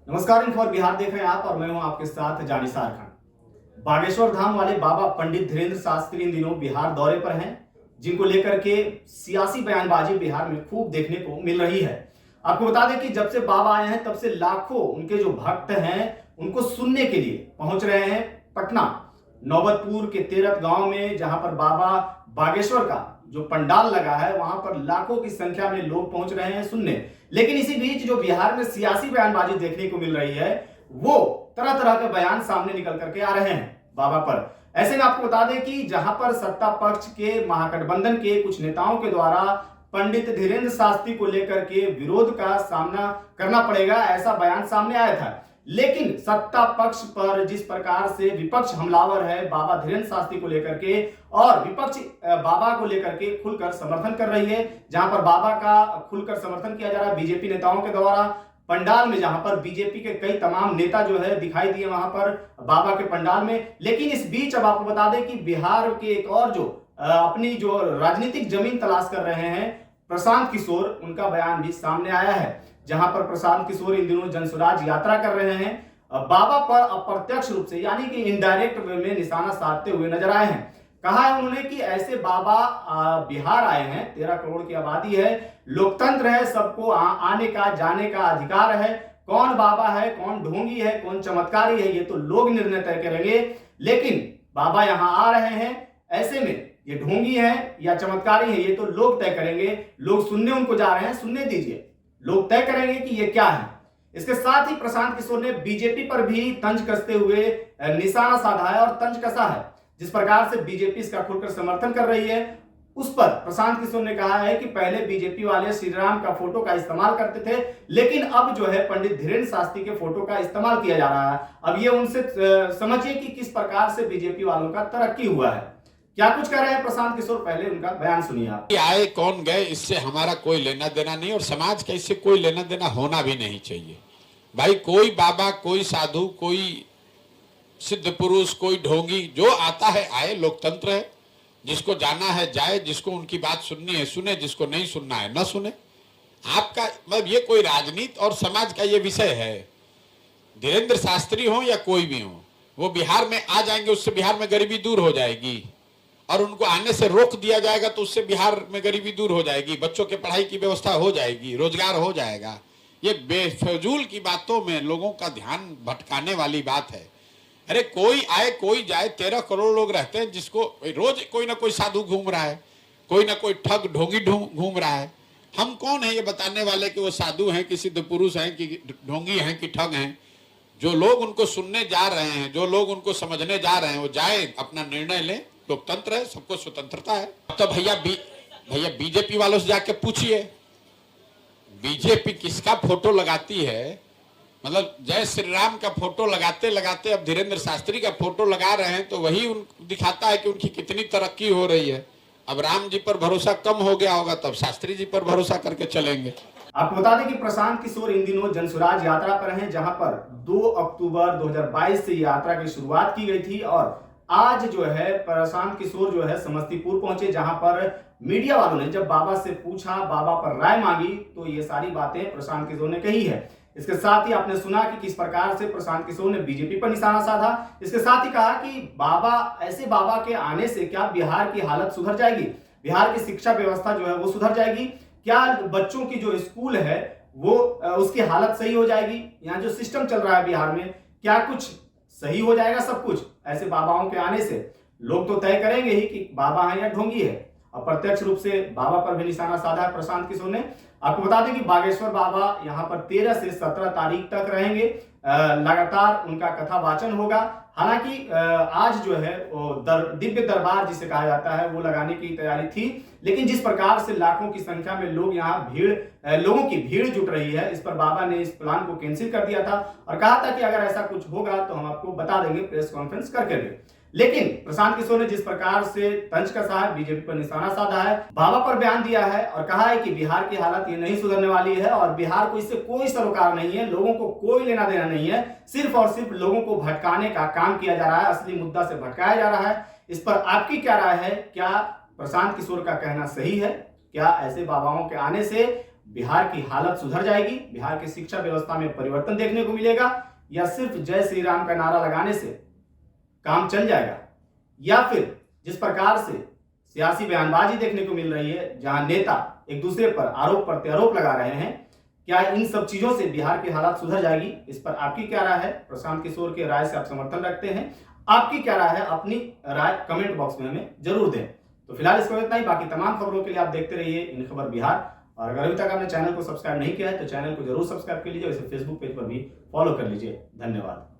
नमस्कार, in for Bihar देख रहे हैं आप और मैं हूं आपके साथ जानिसार खान। बागेश्वर धाम वाले बाबा पंडित धीरेन्द्र शास्त्री इन दिनों बिहार दौरे पर हैं, जिनको लेकर के सियासी बयानबाजी बिहार में खूब देखने को मिल रही है। आपको बता दें कि जब से बाबा आए हैं तब से लाखों उनके जो भक्त हैं उनको सुनने के लिए पहुंच रहे हैं पटना नौबतपुर के तेरथ गांव में, जहां पर बाबा बागेश्वर का जो पंडाल लगा है वहां पर लाखों की संख्या में लोग पहुंच रहे हैं सुनने। लेकिन इसी बीच जो बिहार में सियासी बयानबाजी देखने को मिल रही है वो तरह तरह के बयान सामने निकल करके आ रहे हैं बाबा पर। ऐसे में आपको बता दें कि जहां पर सत्ता पक्ष के महागठबंधन के कुछ नेताओं के द्वारा पंडित धीरेन्द्र शास्त्री को लेकर के विरोध का सामना करना पड़ेगा, ऐसा बयान सामने आया था। लेकिन सत्ता पक्ष पर जिस प्रकार से विपक्ष हमलावर है बाबा धीरेन्द्र शास्त्री को लेकर के, और विपक्ष बाबा को लेकर के खुलकर समर्थन कर रही है, जहां पर बाबा का खुलकर समर्थन किया जा रहा है बीजेपी नेताओं के द्वारा पंडाल में, जहां पर बीजेपी के कई तमाम नेता जो है दिखाई दिए वहां पर बाबा के पंडाल में। लेकिन इस बीच अब आपको बता दें कि बिहार के एक और जो अपनी जो राजनीतिक जमीन तलाश कर रहे हैं प्रशांत किशोर, उनका बयान भी सामने आया है, जहां पर प्रशांत किशोर इन दिनों जनसुराज यात्रा कर रहे हैं। बाबा पर अप्रत्यक्ष रूप से यानी कि इनडायरेक्ट वे में निशाना साधते हुए नजर आए हैं। कहा है उन्होंने कि ऐसे बाबा बिहार आए हैं, 13 करोड़ की आबादी है, लोकतंत्र है, सबको आने का जाने का अधिकार है। कौन बाबा है, कौन ढोंगी है, कौन चमत्कारी है, ये तो लोग निर्णय तय करेंगे। लेकिन बाबा यहां आ रहे हैं, ऐसे में ये ढोंगी है या चमत्कारी है ये तो लोग तय करेंगे। लोग सुनने उनको जा रहे हैं, सुनने दीजिए, लोग तय करेंगे कि ये क्या है। इसके साथ ही प्रशांत किशोर ने बीजेपी पर भी तंज कसते हुए निशाना साधा है और तंज कसा है। जिस प्रकार से बीजेपी इसका खुलकर समर्थन कर रही है उस पर प्रशांत किशोर ने कहा है कि पहले बीजेपी वाले श्री राम का फोटो का इस्तेमाल करते थे, लेकिन अब जो है पंडित धीरेन्द्र शास्त्री के फोटो का इस्तेमाल किया जा रहा है। अब ये उनसे समझिए कि किस प्रकार से बीजेपी वालों का तरक्की हुआ है। क्या कुछ कह रहे हैं प्रशांत किशोर, पहले उनका बयान सुनिए आप। आए कौन गए इससे हमारा कोई लेना देना नहीं, और समाज का इससे कोई लेना देना होना भी नहीं चाहिए। भाई कोई बाबा, कोई साधु, कोई सिद्ध पुरुष, कोई ढोंगी, जो आता है आए, लोकतंत्र है। जिसको जाना है जाए, जिसको उनकी बात सुननी है सुने, जिसको नहीं सुनना है न सुने। आपका मतलब ये कोई राजनीति और समाज का ये विषय है। धीरेन्द्र शास्त्री हो या कोई भी हो, वो बिहार में आ जाएंगे, उससे बिहार में गरीबी दूर हो जाएगी, और उनको आने से रोक दिया जाएगा तो उससे बिहार में गरीबी दूर हो जाएगी, बच्चों के पढ़ाई की व्यवस्था हो जाएगी, रोजगार हो जाएगा। ये बेफजूल की बातों में लोगों का ध्यान भटकाने वाली बात है। अरे कोई आए कोई जाए, 13 करोड़ लोग रहते हैं, जिसको रोज कोई ना कोई साधु घूम रहा है, कोई ना कोई ठग ढोंगी घूम रहा है। हम कौन है ये बताने वाले कि वो साधु हैं कि सिद्ध पुरुष हैं कि ढोंगी हैं कि ठग हैं। जो लोग उनको सुनने जा रहे हैं, जो लोग उनको समझने जा रहे हैं, वो जाए, अपना निर्णय लें। लोकतंत्र है, सबको स्वतंत्रता है। तो भैया बीजेपी वालों से जाके पूछिए, बीजेपी किसका फोटो लगाती है। मतलब जय श्री राम का फोटो लगाते लगाते अब धीरेन्द्र शास्त्री का फोटो लगा रहे हैं, तो वही दिखाता है कि उनकी कितनी तरक्की हो रही है। अब राम जी पर भरोसा कम हो गया होगा, तब शास्त्री जी पर भरोसा करके चलेंगे। आपको बता दें कि प्रशांत किशोर इन दिनों जनसुराज यात्रा पर हैं, जहां पर 2 अक्टूबर 2022 से यात्रा की शुरुआत की गई थी, और आज जो है प्रशांत किशोर जो है समस्तीपुर पहुंचे, जहां पर मीडिया वालों ने जब बाबा से पूछा, बाबा पर राय मांगी, तो ये सारी बातें प्रशांत किशोर ने कही है। इसके साथ ही आपने सुना कि किस प्रकार से प्रशांत किशोर ने बीजेपी पर निशाना साधा। इसके साथ ही कहा कि ऐसे बाबा के आने से क्या बिहार की हालत सुधर जाएगी, बिहार की शिक्षा व्यवस्था जो है वो सुधर जाएगी, क्या बच्चों की जो स्कूल है वो उसकी हालत सही हो जाएगी, यहाँ जो सिस्टम चल रहा है बिहार में क्या कुछ सही हो जाएगा। सब कुछ ऐसे बाबाओं के आने से लोग तो तय करेंगे ही कि बाबा है या ढोंगी है। अप्रत्यक्ष रूप से बाबा पर भी निशाना साधा है प्रशांत किशोर ने। आपको बता दें कि बागेश्वर बाबा यहाँ पर 13 से 17 तारीख तक रहेंगे, लगातार उनका कथा वाचन होगा। हालांकि आज जो है दिव्य दरबार जिसे कहा जाता है वो लगाने की तैयारी थी, लेकिन जिस प्रकार से लाखों की संख्या में लोगों की भीड़ जुट रही है, इस पर बाबा ने इस प्लान को कैंसिल कर दिया था और कहा था कि अगर ऐसा कुछ होगा तो हम आपको बता देंगे प्रेस कॉन्फ्रेंस करके। लेकिन प्रशांत किशोर ने जिस प्रकार से तंज कसा है, बीजेपी पर निशाना साधा है, बाबा पर बयान दिया है और कहा है कि बिहार की हालत ये नहीं सुधरने वाली है और बिहार को इससे कोई सरोकार नहीं है, लोगों को कोई लेना देना नहीं है, सिर्फ और सिर्फ लोगों को भटकाने का काम किया जा रहा है, असली मुद्दा से भटकाया जा रहा है। इस पर आपकी क्या राय है? क्या प्रशांत किशोर का कहना सही है? क्या ऐसे बाबाओं के आने से बिहार की हालत सुधर जाएगी, बिहार की शिक्षा व्यवस्था में परिवर्तन देखने को मिलेगा, या सिर्फ जय श्री राम का नारा लगाने से काम चल जाएगा, या फिर जिस प्रकार से सियासी बयानबाजी देखने को मिल रही है, जहां नेता एक दूसरे पर आरोप प्रत्यारोप लगा रहे हैं, क्या इन सब चीजों से बिहार की हालत सुधर जाएगी? इस पर आपकी क्या राय है? प्रशांत किशोर के राय से आप समर्थन रखते हैं? आपकी क्या राय है? अपनी राय कमेंट बॉक्स में हमें जरूर दें। तो फिलहाल इसको इतना ही। बाकी तमाम खबरों के लिए आप देखते रहिए इन खबर बिहार, और अगर अभी तक आपने चैनल को सब्सक्राइब नहीं किया है तो चैनल को जरूर सब्सक्राइब कर लीजिए, और इसे फेसबुक पेज पर भी फॉलो कर लीजिए। धन्यवाद।